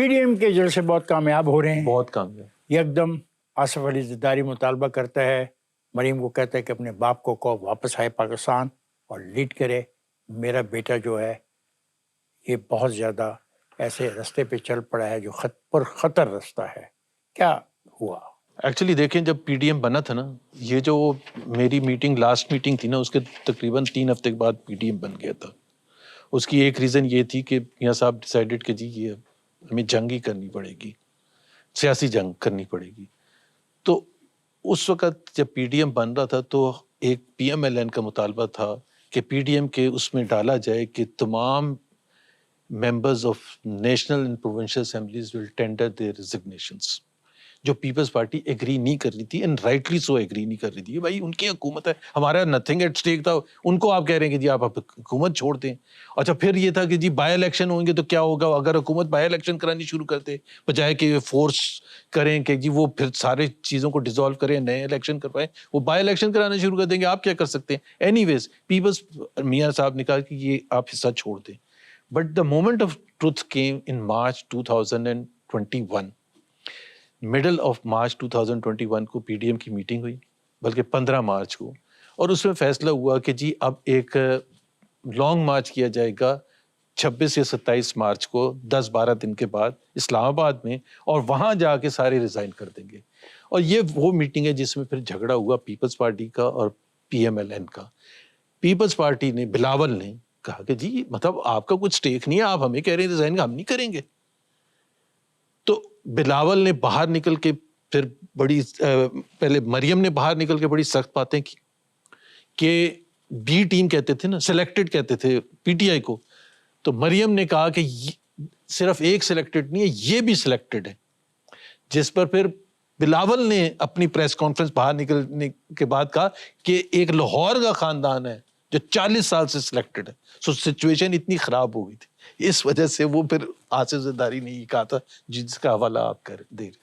PDM کے جلسے بہت کامیاب ہو رہے ہیں، بہت کامیاب. یکدم آصف علی زرداری مطالبہ کرتا ہے، مریم کو کہتا ہے کہ اپنے باپ کو واپس آئے پاکستان اور لیڈ کرے. میرا بیٹا جو ہے یہ بہت زیادہ ایسے رستے پہ چل پڑا ہے جو پر خطر رستہ ہے. کیا ہوا؟ ایکچولی دیکھیں جب PDM بنا تھا نا، یہ جو میری میٹنگ لاسٹ میٹنگ تھی نا، اس کے تقریباً 3 ہفتے کے بعد PDM بن گیا تھا. اس کی ایک ریزن یہ تھی کہ میاں صاحب ڈیسائیڈڈ کہ جی یہ ہمیں جنگ ہی کرنی پڑے گی، سیاسی جنگ کرنی پڑے گی. تو اس وقت جب PDM بن رہا تھا تو ایک PMLN کا مطالبہ تھا کہ PDM کے اس میں ڈالا جائے کہ تمام members of national and provincial assemblies will tender their resignations. جو پیپلز پارٹی ایگری نہیں کر رہی تھی، اینڈ رائٹلی سو ایگری نہیں کر رہی تھی. بھائی ان کی حکومت ہے، ہمارا نتھنگ ایٹ اسٹیک تھا، ان کو آپ کہہ رہے ہیں کہ جی آپ حکومت چھوڑ دیں. اچھا پھر یہ تھا کہ جی بائی الیکشن ہوں گے تو کیا ہوگا اگر حکومت بائی الیکشن کرانی شروع کرتے، بجائے کہ فورس کریں کہ جی وہ پھر سارے چیزوں کو ڈیزالو کریں، نئے الیکشن کروائیں، وہ بائی الیکشن کرانا شروع کر دیں گے، آپ کیا کر سکتے ہیں. اینی ویز پیپلز، میاں صاحب نے کہا کہ یہ آپ حصہ چھوڑ دیں. But the moment of truth came in March 2021. Middle of March 2021 کو PDM کی میٹنگ ہوئی، بلکہ 15 مارچ کو، اور اس میں فیصلہ ہوا کہ جی اب ایک لانگ مارچ کیا جائے گا 26 یا 27 مارچ کو، 10-12 دن کے بعد اسلام آباد میں، اور وہاں جا کے سارے ریزائن کر دیں گے. اور یہ وہ میٹنگ ہے جس میں پھر جھگڑا ہوا پیپلز پارٹی کا اور PMLN کا. پیپلز پارٹی نے، بلاول نے کہا کہ جی مطلب آپ کا کچھ اسٹیک نہیں ہے، آپ ہمیں کہہ رہے ہیں ریزائن کا، ہم نہیں کریں گے. تو بلاول نے باہر نکل کے پھر پہلے مریم نے باہر نکل کے بڑی سخت باتیں کی کہ بی ٹیم کہتے تھے نا، سلیکٹڈ کہتے تھے PTI کو. تو مریم نے کہا کہ صرف ایک سلیکٹڈ نہیں ہے، یہ بھی سلیکٹڈ ہے. جس پر پھر بلاول نے اپنی پریس کانفرنس باہر نکلنے کے بعد کہا کہ ایک لاہور کا خاندان ہے جو 40 سال سے سلیکٹڈ ہے. سو سچویشن اتنی خراب ہو گئی تھی، اس وجہ سے وہ پھر آصف زرداری نے یہ کہا تھا جس کا حوالہ آپ کر دے رہے.